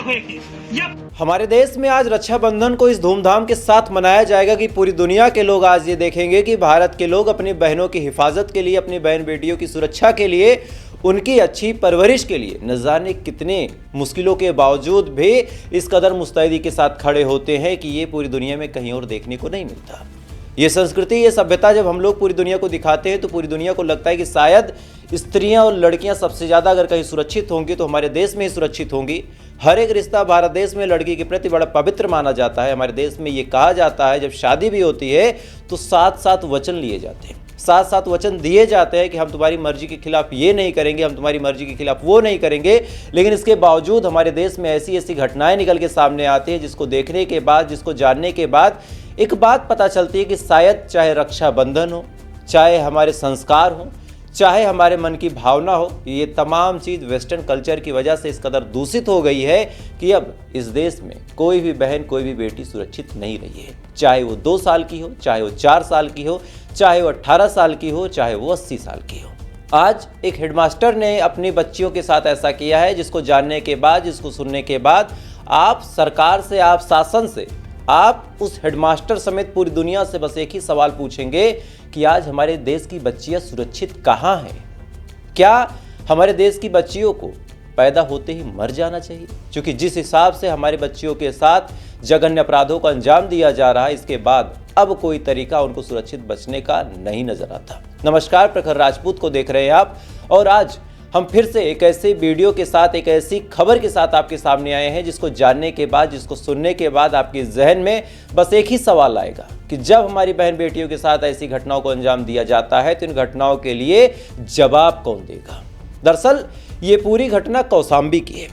देखो हमारे देश में आज रक्षाबंधन को इस धूमधाम के साथ मनाया जाएगा कि पूरी दुनिया के लोग आज ये देखेंगे कि भारत के लोग अपनी बहनों की हिफाजत के लिए, अपनी बहन बेटियों की सुरक्षा के लिए, उनकी अच्छी परवरिश के लिए न जाने कितने मुश्किलों के बावजूद भी इस कदर मुस्तैदी के साथ खड़े होते हैं कि ये पूरी दुनिया में कहीं और देखने को नहीं मिलता। ये संस्कृति, ये सभ्यता जब हम लोग पूरी दुनिया को दिखाते हैं तो पूरी दुनिया को लगता है कि शायद स्त्रियां और लड़कियां सबसे ज़्यादा अगर कहीं सुरक्षित होंगी तो हमारे देश में ही सुरक्षित होंगी। हर एक रिश्ता भारत देश में लड़की के प्रति बड़ा पवित्र माना जाता है। हमारे देश में ये कहा जाता है जब शादी भी होती है तो 7 वचन लिए जाते हैं, 7 वचन दिए जाते हैं कि हम तुम्हारी मर्जी के खिलाफ ये नहीं करेंगे, हम तुम्हारी मर्जी के खिलाफ वो नहीं करेंगे। लेकिन इसके बावजूद हमारे देश में ऐसी ऐसी घटनाएं निकल के सामने आती हैं जिसको देखने के बाद, जिसको जानने के बाद एक बात पता चलती है कि शायद चाहे रक्षाबंधन हो, चाहे हमारे संस्कार हो, चाहे हमारे मन की भावना हो, ये तमाम चीज़ वेस्टर्न कल्चर की वजह से इस कदर दूषित हो गई है कि अब इस देश में कोई भी बहन, कोई भी बेटी सुरक्षित नहीं रही है। चाहे वो 2 साल की हो, चाहे वो 4 साल की हो, चाहे वो 18 साल की हो, चाहे वो 80 साल की हो। आज एक हेडमास्टर ने अपनी बच्चियों के साथ ऐसा किया है जिसको जानने के बाद, जिसको सुनने के बाद आप सरकार से, आप शासन से, आप उस हेडमास्टर समेत पूरी दुनिया से बस एक ही सवाल पूछेंगे कि आज हमारे देश की बच्चियां सुरक्षित कहाँ हैं? क्या हमारे देश की बच्चियों को पैदा होते ही मर जाना चाहिए? क्योंकि जिस हिसाब से हमारे बच्चियों के साथ जघन्य अपराधों को अंजाम दिया जा रहा है, इसके बाद अब कोई तरीका उनको सुरक्षित बचने का नहीं नजर आता। नमस्कार, प्रखर राजपूत को देख रहे हैं आप, और आज हम फिर से एक ऐसे वीडियो के साथ, एक ऐसी खबर के साथ आपके सामने आए हैं जिसको जानने के बाद, जिसको सुनने के बाद आपके जहन में बस एक ही सवाल आएगा कि जब हमारी बहन बेटियों के साथ ऐसी घटनाओं को अंजाम दिया जाता है तो इन घटनाओं के लिए जवाब कौन देगा? दरअसल ये पूरी घटना कौशाम्बी की है।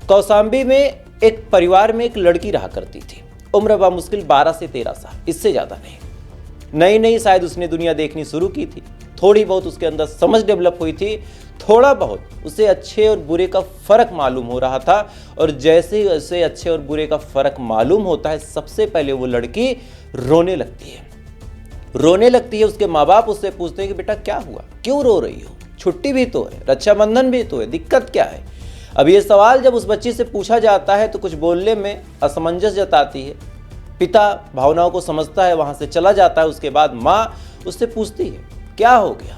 कौशाम्बी में एक परिवार में एक लड़की रहा करती थी, उम्र बामुश्किल 12 से 13 साल, इससे ज़्यादा नहीं। नई शायद उसने दुनिया देखनी शुरू की थी, थोड़ी बहुत उसके अंदर समझ डेवलप हुई थी, थोड़ा बहुत उसे अच्छे और बुरे का फ़र्क मालूम हो रहा था। और जैसे ही उसे अच्छे और बुरे का फ़र्क मालूम होता है, सबसे पहले वो लड़की रोने लगती है। रोने लगती है, उसके माँ बाप उससे पूछते हैं कि बेटा क्या हुआ, क्यों रो रही हो? छुट्टी भी तो है, रक्षाबंधन भी तो है, दिक्कत क्या है? अब ये सवाल जब उस बच्ची से पूछा जाता है तो कुछ बोलने में असमंजस जताती है। पिता भावनाओं को समझता है, वहाँ से चला जाता है। उसके बाद माँ उससे पूछती है क्या हो गया?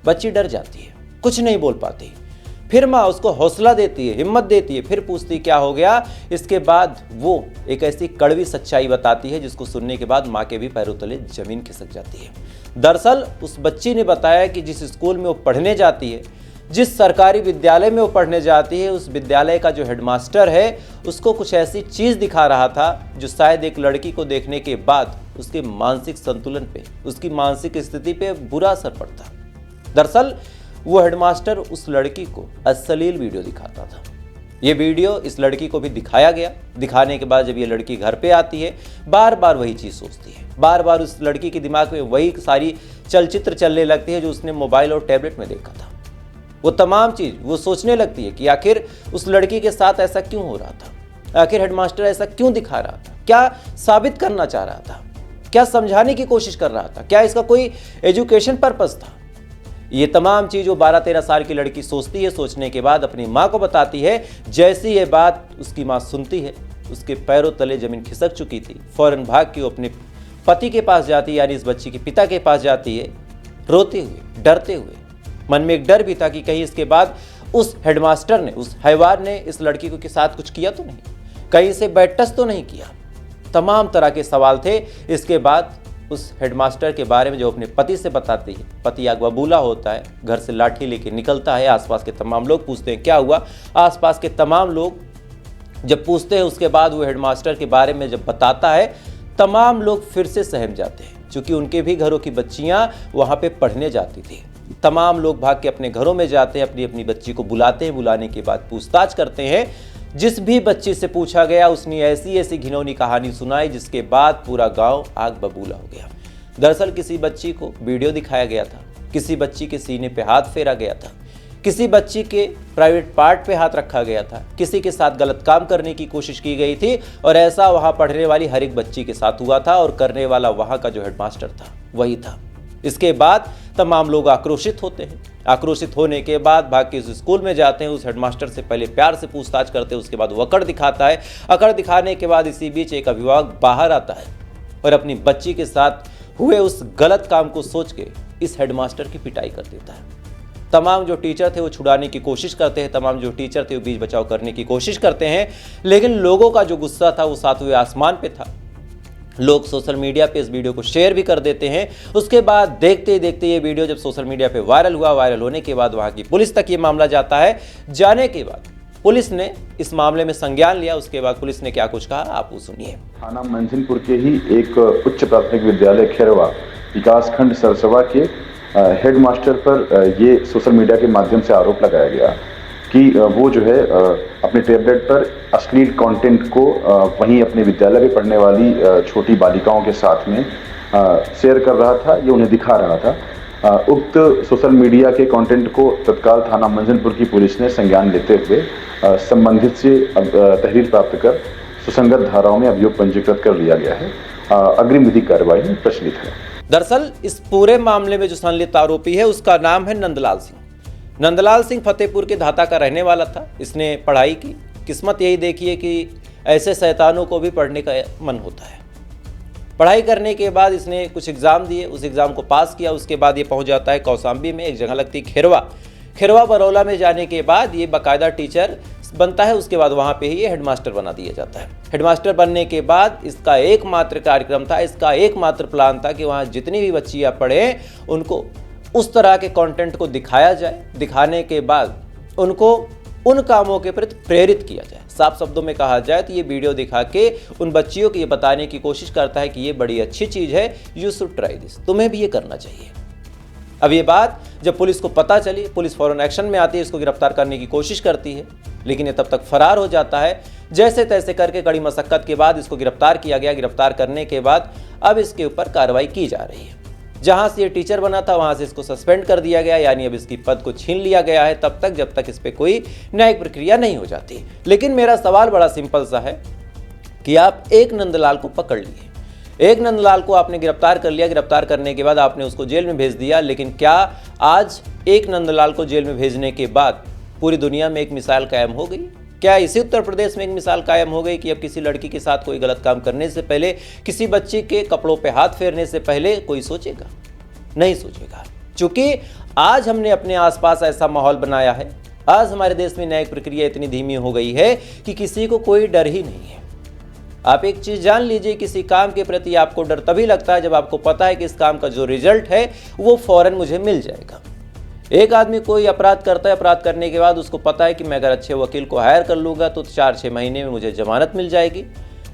बच्ची डर जाती है, कुछ नहीं बोल पाती। फिर माँ उसको हौसला देती है, हिम्मत देती है, फिर पूछती क्या हो गया। इसके बाद वो एक ऐसी कड़वी सच्चाई बताती है जिसको सुनने के बाद माँ के भी पैरों तले जमीन खिसक जाती है। दरअसल उस बच्ची ने बताया कि जिस स्कूल में वो पढ़ने जाती है, जिस सरकारी विद्यालय में वो पढ़ने जाती है, उस विद्यालय का जो हेडमास्टर है उसको कुछ ऐसी चीज़ दिखा रहा था जो शायद एक लड़की को देखने के बाद उसके मानसिक संतुलन पे, उसकी मानसिक स्थिति पे बुरा असर पड़ता। दरअसल वो हेडमास्टर उस लड़की को अश्लील वीडियो दिखाता था। ये वीडियो इस लड़की को भी दिखाया गया। दिखाने के बाद जब ये लड़की घर पे आती है, बार बार वही चीज़ सोचती है, बार बार उस लड़की के दिमाग में वही सारी चलचित्र चलने लगती है जो उसने मोबाइल और टैबलेट में देखा था। वो तमाम चीज़ वो सोचने लगती है कि आखिर उस लड़की के साथ ऐसा क्यों हो रहा था, आखिर हेडमास्टर ऐसा क्यों दिखा रहा था, क्या साबित करना चाह रहा था, क्या समझाने की कोशिश कर रहा था, क्या इसका कोई एजुकेशन पर्पस था? ये तमाम चीज़ वो 12-13 साल की लड़की सोचती है। सोचने के बाद अपनी माँ को बताती है। जैसी ये बात उसकी माँ सुनती है, उसके पैरों तले जमीन खिसक चुकी थी। फौरन भाग के वो अपने पति के पास जाती है, यानी इस बच्ची के पिता के पास जाती है, रोते हुए, डरते हुए। मन में एक डर भी था कि कहीं इसके बाद उस हेडमास्टर ने, उस हैवान ने इस लड़की के साथ कुछ किया तो नहीं, कहीं से बैड टच तो नहीं किया। तमाम तरह के सवाल थे। इसके बाद उस हेडमास्टर के बारे में जो अपने पति से बताती है, पति आग बबूला होता है, घर से लाठी लेके निकलता है। आसपास के तमाम लोग पूछते हैं क्या हुआ। आसपास के तमाम लोग जब पूछते हैं, उसके बाद वो हेडमास्टर के बारे में जब बताता है, तमाम लोग फिर से सहम जाते हैं, क्योंकि उनके भी घरों की बच्चियां वहाँ पे पढ़ने जाती थी। तमाम लोग भाग के अपने घरों में जाते हैं, अपनी अपनी बच्ची को बुलाते हैं, बुलाने के बाद पूछताछ करते हैं। जिस भी बच्ची से पूछा गया उसने ऐसी ऐसी घिनौनी कहानी सुनाई जिसके बाद पूरा गांव आग बबूला हो गया। दरअसल किसी बच्ची को वीडियो दिखाया गया था, किसी बच्ची के सीने पे हाथ फेरा गया था, किसी बच्ची के प्राइवेट पार्ट पे हाथ रखा गया था, किसी के साथ गलत काम करने की कोशिश की गई थी। और ऐसा वहाँ पढ़ने वाली हर एक बच्ची के साथ हुआ था, और करने वाला वहाँ का जो हेडमास्टर था वही था। इसके बाद तमाम लोग आक्रोशित होते हैं। आक्रोशित होने के बाद भाग के उस स्कूल में जाते हैं, उस हेडमास्टर से पहले प्यार से पूछताछ करते हैं, उसके बाद वो अकड़ दिखाता है। अकड़ दिखाने के बाद इसी बीच एक अभिभावक बाहर आता है और अपनी बच्ची के साथ हुए उस गलत काम को सोच के इस हेडमास्टर की पिटाई कर देता है। तमाम जो टीचर थे वो छुड़ाने की कोशिश करते हैं, तमाम जो टीचर थे वो बीच बचाव करने की कोशिश करते हैं, लेकिन लोगों का जो गुस्सा था वो सातवें आसमान पे था। लोग सोशल मीडिया पे इस वीडियो को शेयर भी कर देते हैं। उसके बाद देखते ही देखते ये वीडियो जब सोशल मीडिया पे वायरल हुआ, वायरल होने के बाद वहाँ की पुलिस तक ये मामला जाता है। जाने के बाद पुलिस ने इस मामले में संज्ञान लिया। उसके बाद पुलिस ने क्या कुछ कहा आप वो सुनिए। थाना मंझनपुर के ही एक उच्च प्राथमिक विद्यालय खैरवा विकासखंड सरसवा के हेडमास्टर पर ये सोशल मीडिया के माध्यम से आरोप लगाया गया कि वो जो है अपने टैबलेट पर अश्लील कंटेंट को वहीं अपने विद्यालय में पढ़ने वाली छोटी बालिकाओं के साथ में शेयर कर रहा था, ये उन्हें दिखा रहा था। उक्त सोशल मीडिया के कंटेंट को तत्काल थाना मंझनपुर की पुलिस ने संज्ञान लेते हुए संबंधित से तहरीर प्राप्त कर सुसंगत धाराओं में अभियोग पंजीकृत कर लिया गया है। अग्रिम विधिक कार्रवाई में प्रचलित है। दरअसल इस पूरे मामले में जो संलिप्त आरोपी है उसका नाम है नंदलाल सिंह। नंदलाल सिंह फतेहपुर के धाता का रहने वाला था। इसने पढ़ाई की। किस्मत यही देखी है कि ऐसे शैतानों को भी पढ़ने का मन होता है। पढ़ाई करने के बाद इसने कुछ एग्ज़ाम दिए, उस एग्ज़ाम को पास किया। उसके बाद ये पहुंच जाता है कौशाम्बी में, एक जगह लगती है खैरवा बरौला में। जाने के बाद ये बाकायदा टीचर बनता है। उसके बाद वहाँ पे ही ये हेडमास्टर बना दिया जाता है। हेडमास्टर बनने के बाद इसका एकमात्र कार्यक्रम था, इसका एकमात्र प्लान था कि वहाँ जितनी भी बच्चियाँ पढ़ें उनको उस तरह के कंटेंट को दिखाया जाए। दिखाने के बाद उनको उन कामों के प्रति प्रेरित किया जाए। साफ शब्दों में कहा जाए तो ये वीडियो दिखा के उन बच्चियों को ये बताने की कोशिश करता है कि ये बड़ी अच्छी चीज़ है, यू शुड ट्राई दिस, तुम्हें भी ये करना चाहिए। अब ये बात जब पुलिस को पता चली, पुलिस फौरन एक्शन में आती है, इसको गिरफ्तार करने की कोशिश करती है, लेकिन ये तब तक फरार हो जाता है। जैसे तैसे करके कड़ी मशक्कत के बाद इसको गिरफ्तार किया गया। गिरफ्तार करने के बाद अब इसके ऊपर कार्रवाई की जा रही है। जहां से ये टीचर बना था वहां से इसको सस्पेंड कर दिया गया, यानी अब इसकी पद को छीन लिया गया है तब तक जब तक इस पर कोई न्यायिक प्रक्रिया नहीं हो जाती। लेकिन मेरा सवाल बड़ा सिंपल सा है कि आप एक नंदलाल को पकड़ लिए, एक नंदलाल को आपने गिरफ्तार कर लिया। गिरफ्तार करने के बाद आपने उसको जेल में भेज दिया, लेकिन क्या आज एक नंदलाल को जेल में भेजने के बाद पूरी दुनिया में एक मिसाल कायम हो गई? क्या इसी उत्तर प्रदेश में एक मिसाल कायम हो गई कि अब किसी लड़की के साथ कोई गलत काम करने से पहले, किसी बच्चे के कपड़ों पे हाथ फेरने से पहले कोई सोचेगा? नहीं सोचेगा। क्योंकि आज हमने अपने आसपास ऐसा माहौल बनाया है, आज हमारे देश में न्यायिक प्रक्रिया इतनी धीमी हो गई है कि किसी को कोई डर ही नहीं है। आप एक चीज़ जान लीजिए, किसी काम के प्रति आपको डर तभी लगता है जब आपको पता है कि इस काम का जो रिजल्ट है वो फौरन मुझे मिल जाएगा। एक आदमी कोई अपराध करता है, अपराध करने के बाद उसको पता है कि मैं अगर अच्छे वकील को हायर कर लूँगा तो 4-6 महीने में मुझे जमानत मिल जाएगी।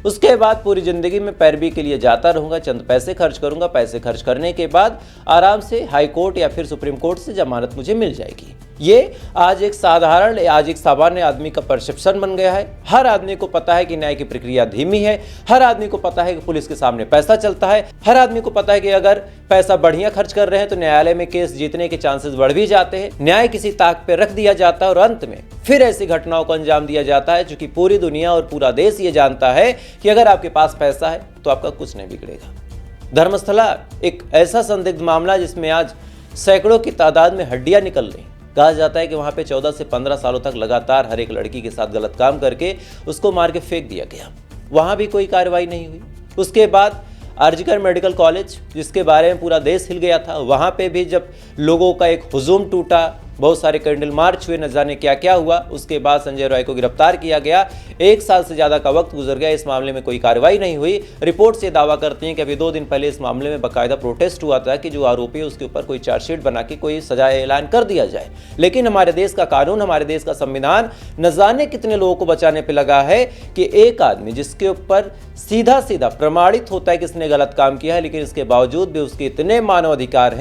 उसके बाद पूरी ज़िंदगी में पैरवी के लिए जाता रहूँगा, चंद पैसे खर्च करूँगा, पैसे खर्च करने के बाद आराम से हाई कोर्ट या फिर सुप्रीम कोर्ट से जमानत मुझे मिल जाएगी। ये आज एक सामान्य आदमी का परसेप्शन बन गया है। हर आदमी को पता है कि न्याय की प्रक्रिया धीमी है, हर आदमी को पता है कि पुलिस के सामने पैसा चलता है, हर आदमी को पता है कि अगर पैसा बढ़िया खर्च कर रहे हैं तो न्यायालय में केस जीतने के चांसेस बढ़ भी जाते हैं। न्याय किसी ताक पे रख दिया जाता है और अंत में फिर ऐसी घटनाओं को अंजाम दिया जाता है, क्योंकि पूरी दुनिया और पूरा देश ये जानता है कि अगर आपके पास पैसा है तो आपका कुछ नहीं बिगड़ेगा। धर्मस्थला एक ऐसा संदिग्ध मामला जिसमें आज सैकड़ों की तादाद में हड्डियां निकल रही। कहा जाता है कि वहाँ पे 14 से 15 सालों तक लगातार हर एक लड़की के साथ गलत काम करके उसको मार के फेंक दिया गया। वहाँ भी कोई कार्रवाई नहीं हुई। उसके बाद आरजीकर मेडिकल कॉलेज, जिसके बारे में पूरा देश हिल गया था, वहाँ पे भी जब लोगों का एक हुजूम टूटा, बहुत सारे कैंडल मार्च हुए, न जाने क्या क्या हुआ। उसके बाद संजय रॉय को गिरफ्तार किया गया। 1 साल से ज़्यादा का वक्त गुजर गया, इस मामले में कोई कार्रवाई नहीं हुई। रिपोर्ट से दावा करती हैं कि अभी 2 दिन पहले इस मामले में बाकायदा प्रोटेस्ट हुआ था कि जो आरोपी है उसके ऊपर कोई चार्जशीट बना के कोई सजा ऐलान कर दिया जाए। लेकिन हमारे देश का कानून, हमारे देश का संविधान न जाने कितने लोगों को बचाने पर लगा है कि एक आदमी जिसके ऊपर सीधा सीधा प्रमाणित होता है कि इसने गलत काम किया है, लेकिन इसके बावजूद भी उसके इतने मानवाधिकार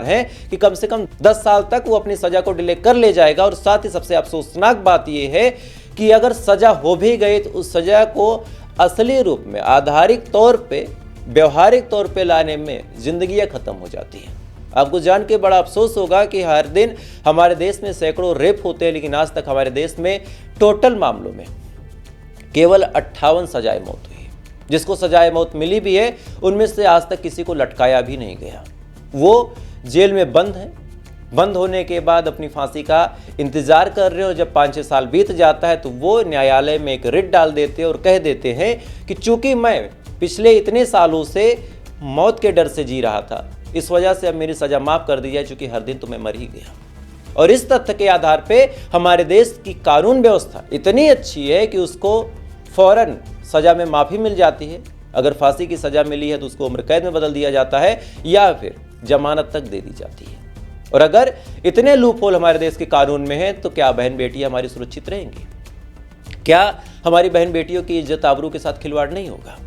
हैं कि कम से कम 10 साल तक वो अपनी सजा को डिले कर ले जाएगा। और साथ ही सबसे अफसोसनाक बात यह है कि अगर सजा हो भी गई तो उस सजा को असली रूप में आधारिक तौर पे, व्यवहारिक तौर पे लाने में जिंदगियां खत्म हो जाती हैं। आपको जान के बड़ा अफसोस होगा कि हर दिन हमारे देश में सैकड़ों रेप होते हैं, लेकिन आज तक हमारे देश में टोटल मामलों में केवल 58 सजाए मौत हुई। जिसको सजाए मौत मिली भी है उनमें से आज तक किसी को लटकाया भी नहीं गया। वो जेल में बंद हैं, बंद होने के बाद अपनी फांसी का इंतजार कर रहे हो। जब 5-6 साल बीत जाता है तो वो न्यायालय में एक रिट डाल देते हैं और कह देते हैं कि चूंकि मैं पिछले इतने सालों से मौत के डर से जी रहा था, इस वजह से अब मेरी सजा माफ कर दी जाए, चूंकि हर दिन तो मैं मर ही गया। और इस तथ्य के आधार पे हमारे देश की कानून व्यवस्था इतनी अच्छी है कि उसको फौरन सजा में माफी मिल जाती है। अगर फांसी की सजा मिली है तो उसको उम्र कैद में बदल दिया जाता है या फिर जमानत तक दे दी जाती है। और अगर इतने लूपहोल हमारे देश के कानून में हैं तो क्या बहन बेटियां हमारी सुरक्षित रहेंगी? क्या हमारी बहन बेटियों की इज्जत आबरू के साथ खिलवाड़ नहीं होगा?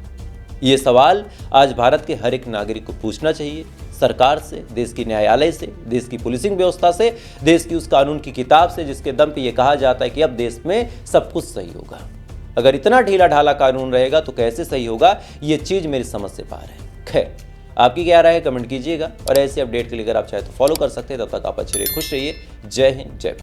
ये सवाल आज भारत के हर एक नागरिक को पूछना चाहिए, सरकार से, देश की न्यायालय से, देश की पुलिसिंग व्यवस्था से, देश की उस कानून की किताब से जिसके दम पे ये कहा जाता है कि अब देश में सब कुछ सही होगा। अगर इतना ढीला ढाला कानून रहेगा तो कैसे सही होगा? ये चीज़ मेरी समझ से बाहर है। खैर, आपकी क्या राय है कमेंट कीजिएगा और ऐसे अपडेट के लिए अगर आप चाहे तो फॉलो कर सकते हैं। तब तक आप अच्छे रहिए, खुश रहिए। जय हिंद, जय भारत।